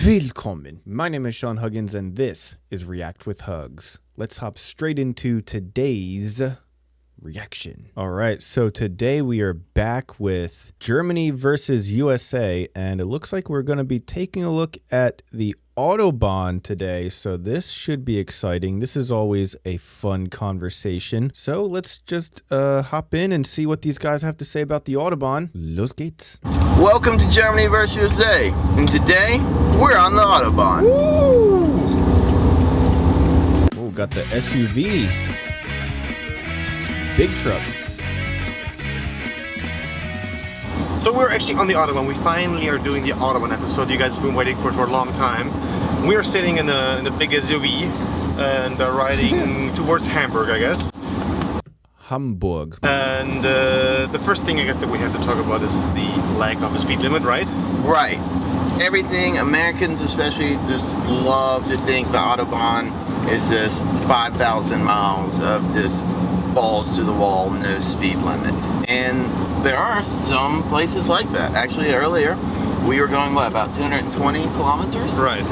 Willkommen. My name is Sean Huggins, and this is React with Hugs. Let's hop straight into today's reaction. All right, so today we are back with Germany versus USA, and it looks like we're going to be taking a look at the Autobahn today, so this should be exciting. This is always a fun conversation. So let's just hop in and see what these guys have to say about the Autobahn. Los geht's. Welcome to Germany versus USA, and today we're on the Autobahn. Oh, got the SUV. Big truck. So we're actually on the Autobahn. We finally are doing the Autobahn episode. You guys have been waiting for it for a long time. We are sitting in the big SUV and riding towards Hamburg, I guess. Hamburg. And the first thing I guess that we have to talk about is the lack of a speed limit, right? Right. Everything, Americans especially, just love to think the Autobahn is just 5,000 miles of just balls to the wall, no speed limit. And there are some places like that. Actually, earlier we were going, what, about 220 kilometers? Right.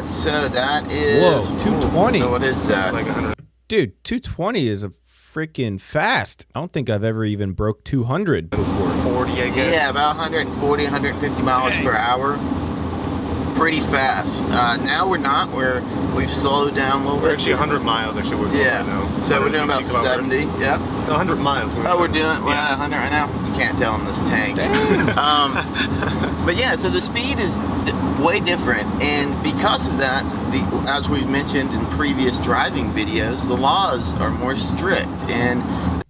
So that is... Whoa, 220? So what is that? That's like 100. Dude, 220 is a freaking fast. I don't think I've ever even broke 200 before. 40, I guess. Yeah, about 140, 150 miles per hour. Pretty fast. Now we're not. We've slowed down a little bit. We're actually 100 miles, actually. We're Yeah. going now. So we're doing about 160 70. kilometers. Yep. No, 100 miles. Oh, we're doing yeah. 100 right now. You can't tell in this tank. But yeah, so the speed is way different, and because of that, as we've mentioned in previous driving videos, the laws are more strict. And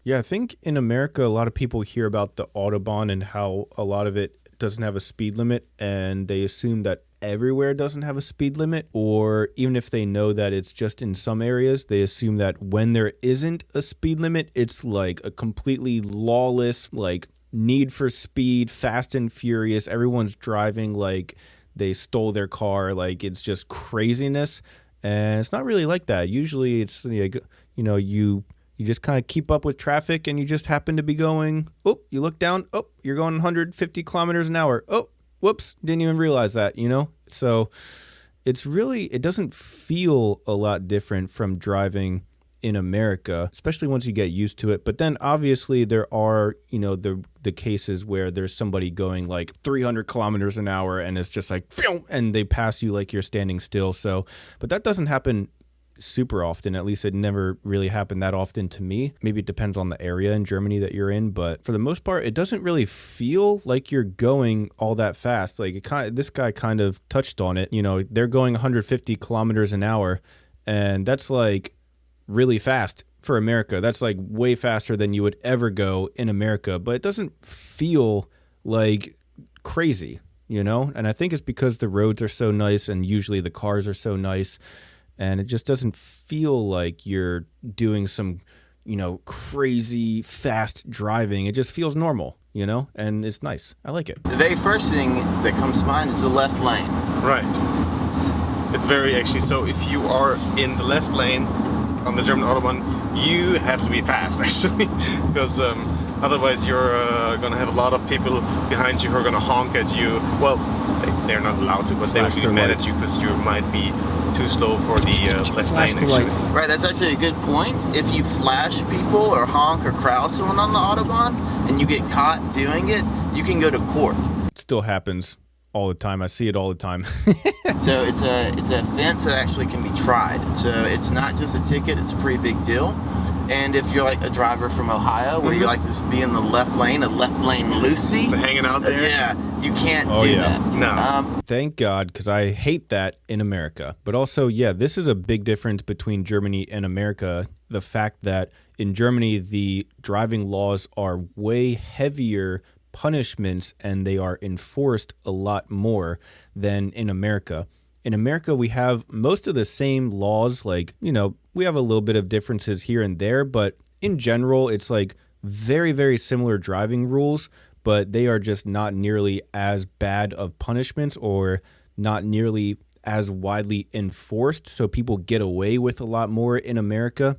Yeah, I think in America, a lot of people hear about the Autobahn and how a lot of it doesn't have a speed limit, and they assume that everywhere doesn't have a speed limit, or even if they know that it's just in some areas, they assume that when there isn't a speed limit, it's like a completely lawless, like Need for Speed, Fast and Furious. Everyone's driving like they stole their car, like it's just craziness. And it's not really like that. Usually it's like, you just kind of keep up with traffic, and you just happen to be going, oh, you look down, oh, you're going 150 kilometers an hour. Oh, whoops, didn't even realize that, So it doesn't feel a lot different from driving in America, especially once you get used to it. But then obviously there are, the cases where there's somebody going like 300 kilometers an hour and it's just like, and they pass you like you're standing still. So, but that doesn't happen super often. At least it never really happened that often to me. Maybe it depends on the area in Germany that you're in, but for the most part, it doesn't really feel like you're going all that fast. Like this guy kind of touched on it. They're going 150 kilometers an hour, and that's like really fast for America. That's like way faster than you would ever go in America, but it doesn't feel like crazy, And I think it's because the roads are so nice, and usually the cars are so nice. And it just doesn't feel like you're doing some, crazy fast driving. It just feels normal, and it's nice. I like it. the very first thing that comes to mind is the left lane. Right. It's very actually, so if you are in the left lane on the German Autobahn, you have to be fast actually, because otherwise you're gonna have a lot of people behind you who are gonna honk at you. Well, they're not allowed to, but they will be mad at you because you might be too slow for the left lane actually. Right, that's actually a good point. If you flash people or honk or crowd someone on the Autobahn and you get caught doing it, you can go to court. It still happens all the time. I see it all the time. So it's a offense that actually can be tried. So it's not just a ticket, it's a pretty big deal. And if you're like a driver from Ohio, where you like to be in the left lane, a left lane Lucy, hanging out there, yeah, you can't do that. No. Thank God, because I hate that in America. But also, yeah, this is a big difference between Germany and America. The fact that in Germany, the driving laws are way heavier punishments, and they are enforced a lot more than in America. In America, we have most of the same laws, like, we have a little bit of differences here and there, but in general, it's like very, very similar driving rules, but they are just not nearly as bad of punishments, or not nearly as widely enforced. So people get away with a lot more in America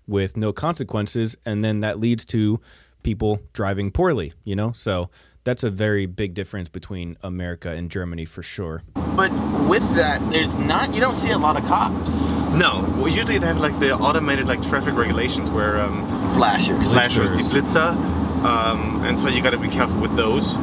with no consequences, and then that leads to people driving poorly, So that's a very big difference between America and Germany for sure. But with that, you don't see a lot of cops. No, well, usually they have like the automated like traffic regulations where Flashers, the blitzer, and so you got to be careful with those.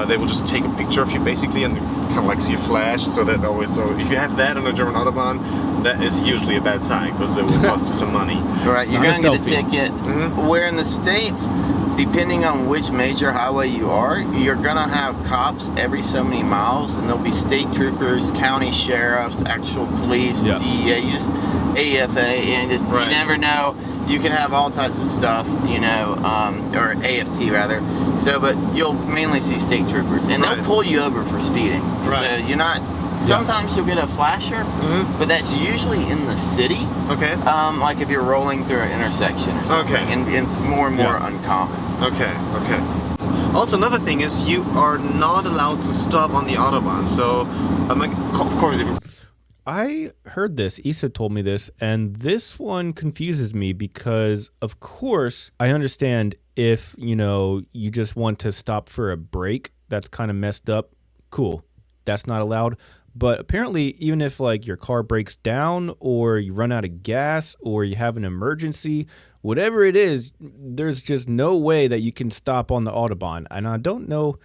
They will just take a picture of you basically and kind of like see a flash. So if you have that on a German Autobahn, that is usually a bad sign because it will cost you some money. Right, you're gonna get a ticket. Mm-hmm. Where in the States, depending on which major highway you are, you're gonna have cops every so many miles, and there'll be state troopers, county sheriffs, actual police, DEA, just AFA, and you never know. You can have all types of stuff, or AFT rather. So, but you'll mainly see state troopers, and they'll pull you over for speeding. Right. So you're not. Sometimes you'll get a flasher, but that's usually in the city. Okay. Like if you're rolling through an intersection or something, and it's more and more uncommon. Okay. Also, another thing is you are not allowed to stop on the Autobahn. So, of course, I heard this. Issa told me this, and this one confuses me because, of course, I understand if, you just want to stop for a break, that's kind of messed up. Cool. That's not allowed. But apparently, even if like your car breaks down or you run out of gas or you have an emergency, whatever it is, there's just no way that you can stop on the Autobahn. And I don't know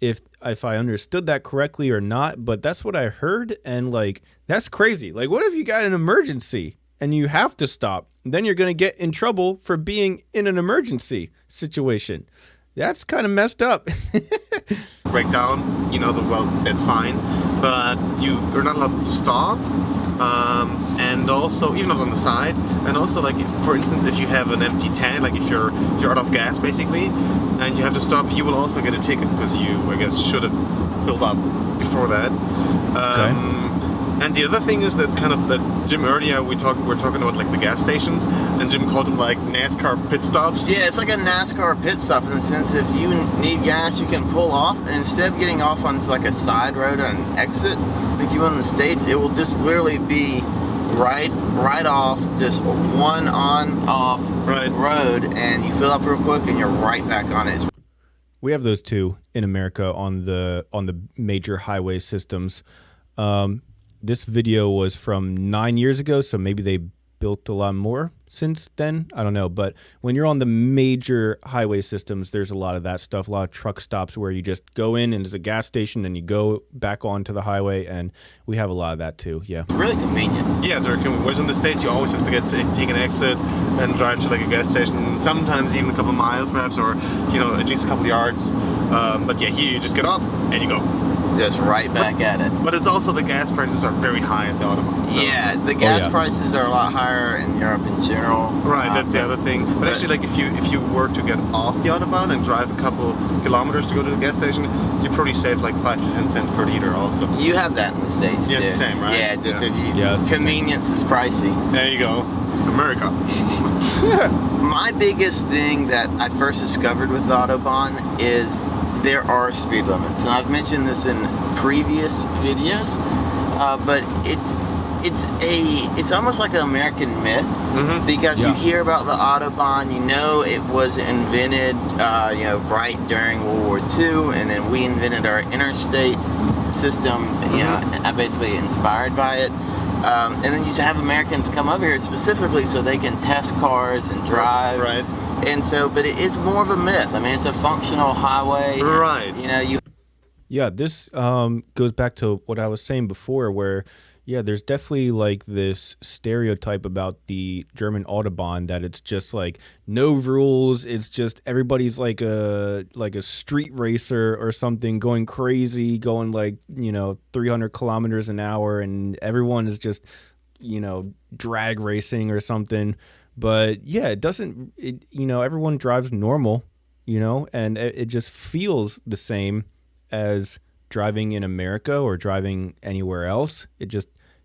if I understood that correctly or not, but that's what I heard. And like, that's crazy. Like, what if you got an emergency and you have to stop? Then you're going to get in trouble for being in an emergency situation. That's kind of messed up. Breakdown, that's fine, but you're not allowed to stop, and also even not on the side, and also like for instance, if you have an empty tank, like if you're out of gas basically, and you have to stop, you will also get a ticket because you, I guess, should have filled up before that. And the other thing is that's kind of that Jim earlier we're talking about like the gas stations, and Jim called them like NASCAR pit stops. Yeah, it's like a NASCAR pit stop in the sense if you need gas, you can pull off, and instead of getting off onto like a side road or an exit, like you in the States, it will just literally be right off, just one on-off road, and you fill up real quick, and you're right back on it. We have those too in America on the major highway systems. This video was from 9 years ago, so maybe they built a lot more since then. I don't know. But when you're on the major highway systems, there's a lot of that stuff, a lot of truck stops where you just go in and there's a gas station and you go back onto the highway. And we have a lot of that too. Yeah. It's really convenient. Yeah, it's very convenient. Whereas in the States, you always have to take an exit and drive to like a gas station, sometimes even a couple of miles perhaps, or, at least a couple of yards. But yeah, here you just get off and you go. Just right back at it. But it's also the gas prices are very high at the Autobahn. So. Yeah, the gas prices are a lot higher in Europe in general. Right, that's the other thing. But actually, like if you were to get off the Autobahn and drive a couple kilometers to go to the gas station, you probably save like 5 to 10 cents per liter also. You have that in the States too. Same, right? Yeah, just if you convenience is pricey. There you go. America. My biggest thing that I first discovered with the Autobahn is there are speed limits, and I've mentioned this in previous videos, but it's almost like an American myth, because you hear about the Autobahn, it was invented right during World War II, and then we invented our interstate system, basically inspired by it. And then you have Americans come over here specifically so they can test cars and drive. Right. And so, but it's more of a myth. I mean, it's a functional highway. Right. Yeah, this goes back to what I was saying before, where there's definitely like this stereotype about the German Autobahn that it's just like no rules. It's just everybody's like a street racer or something, going crazy, going like 300 kilometers an hour, and everyone is just drag racing or something. But yeah, it doesn't. Everyone drives normal, and it just feels the same as driving in America or driving anywhere else.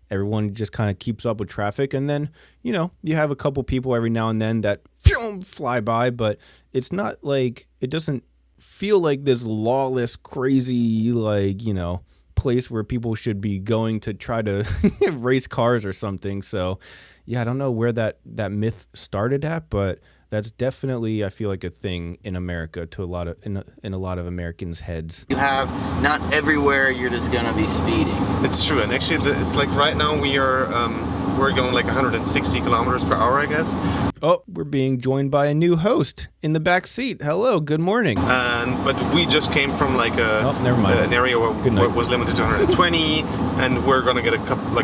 Everyone just kind of keeps up with traffic, and then you have a couple people every now and then that fly by, but it's not like, it doesn't feel like this lawless, crazy place where people should be going to try to race cars or something. So yeah, I don't know where that myth started at, but That's definitely, I feel like, a thing in America to a lot of in a lot of Americans' heads. You have not everywhere you're just gonna be speeding. It's true, and actually, it's like right now we're going like 160 kilometers per hour, I guess. Oh, we're being joined by a new host in the back seat. Hello, good morning. But we just came from like never mind. An area where it was limited to 120, and we're gonna get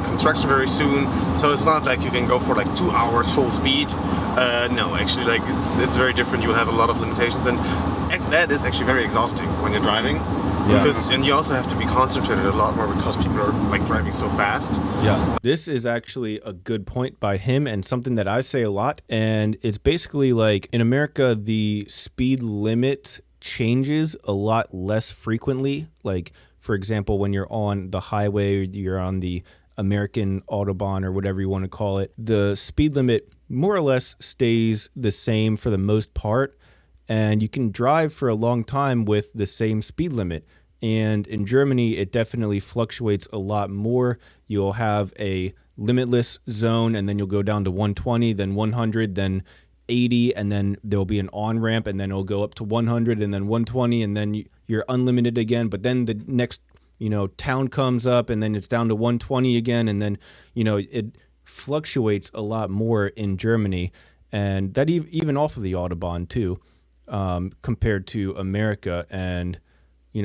construction very soon. So it's not like you can go for like 2 hours full speed. No, actually, like it's very different. You'll have a lot of limitations, and that is actually very exhausting when you're driving. Yeah. And you also have to be concentrated a lot more because people are like driving so fast. Yeah. This is actually a good point by him and something that I say a lot. And it's basically like in America, the speed limit changes a lot less frequently. Like, for example, when you're on the highway, you're on the American Autobahn or whatever you want to call it, the speed limit more or less stays the same for the most part. And you can drive for a long time with the same speed limit. And in Germany, it definitely fluctuates a lot more. You'll have a limitless zone, and then you'll go down to 120, then 100, then 80, and then there'll be an on-ramp, and then it'll go up to 100, and then 120, and then you're unlimited again. But then the next, town comes up, and then it's down to 120 again, and then, it fluctuates a lot more in Germany. And that even off of the Autobahn, too. Compared to America. And,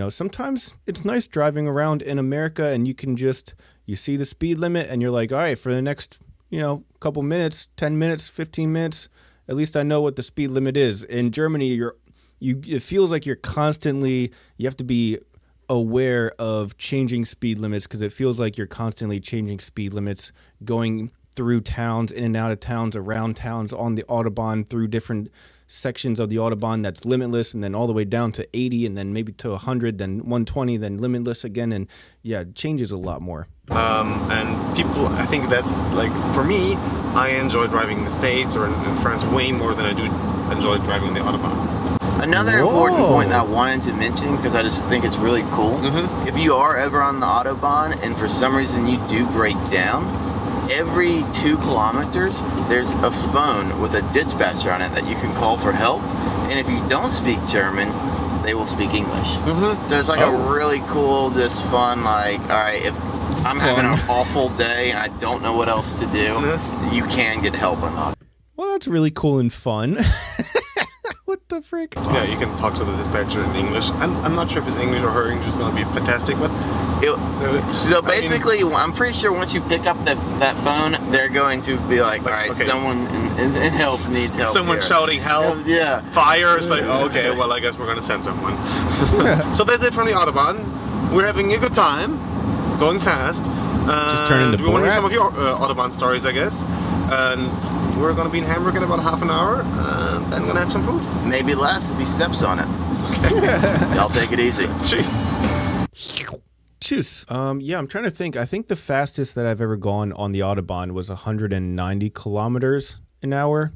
sometimes it's nice driving around in America and you see the speed limit and you're like, all right, for the next, couple minutes, 10 minutes, 15 minutes, at least I know what the speed limit is. In Germany, it feels like you have to be aware of changing speed limits because it feels like you're constantly changing speed limits, going through towns, in and out of towns, around towns, on the Autobahn, through different sections of the Autobahn that's limitless, and then all the way down to 80, and then maybe to 100, then 120, then limitless again, and yeah, it changes a lot more. And people, I think that's like, for me, I enjoy driving in the States or in France way more than I do enjoy driving on the Autobahn. Another important point that I wanted to mention, because I just think it's really cool, if you are ever on the Autobahn and for some reason you do break down, every 2 kilometers, there's a phone with a dispatcher on it that you can call for help. And if you don't speak German, they will speak English. So it's like a really cool, just fun, like, all right, if I'm having an awful day and I don't know what else to do, you can get help on that. Well, that's really cool and fun. What the frick? Yeah, you can talk to the dispatcher in English. I'm not sure if his English or her English is going to be fantastic, but... So basically, I'm pretty sure once you pick up that phone, they're going to be like, all right, someone in help needs help. Someone shouting help, fire. It's like, okay, well, I guess we're going to send someone. So that's it from the Autobahn. We're having a good time, going fast. Just turn into we want to hear some of your Autobahn stories, I guess. And we're going to be in Hamburg in about half an hour, and then going to have some food. Maybe less if he steps on it. Y'all take it easy. Cheers. Yeah, I'm trying to think. I think the fastest that I've ever gone on the Autobahn was 190 kilometers an hour.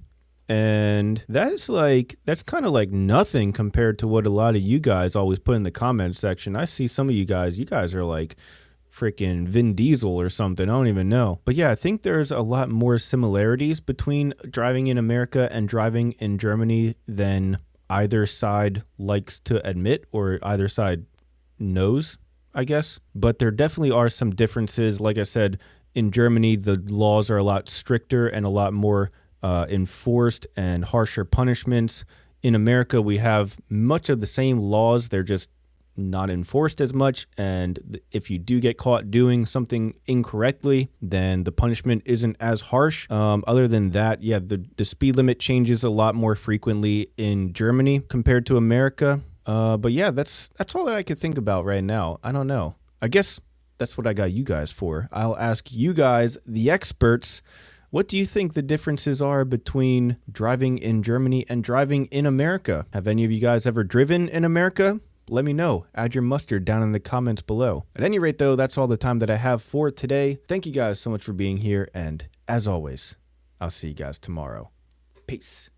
And that's kind of like nothing compared to what a lot of you guys always put in the comment section. I see some of you guys are like freaking Vin Diesel or something. I don't even know. But yeah, I think there's a lot more similarities between driving in America and driving in Germany than either side likes to admit or either side knows, I guess. But there definitely are some differences. Like I said, in Germany, the laws are a lot stricter and a lot more enforced and harsher punishments. In America, we have much of the same laws. They're just not enforced as much, and if you do get caught doing something incorrectly, then the punishment isn't as harsh. Other than that, yeah, the speed limit changes a lot more frequently in Germany compared to America. But yeah, that's all that I could think about right now. I don't know. I guess that's what I got you guys for. I'll ask you guys, the experts, what do you think the differences are between driving in Germany and driving in America? Have any of you guys ever driven in America? Let me know. Add your mustard down in the comments below. At any rate, though, that's all the time that I have for today. Thank you guys so much for being here. And as always, I'll see you guys tomorrow. Peace.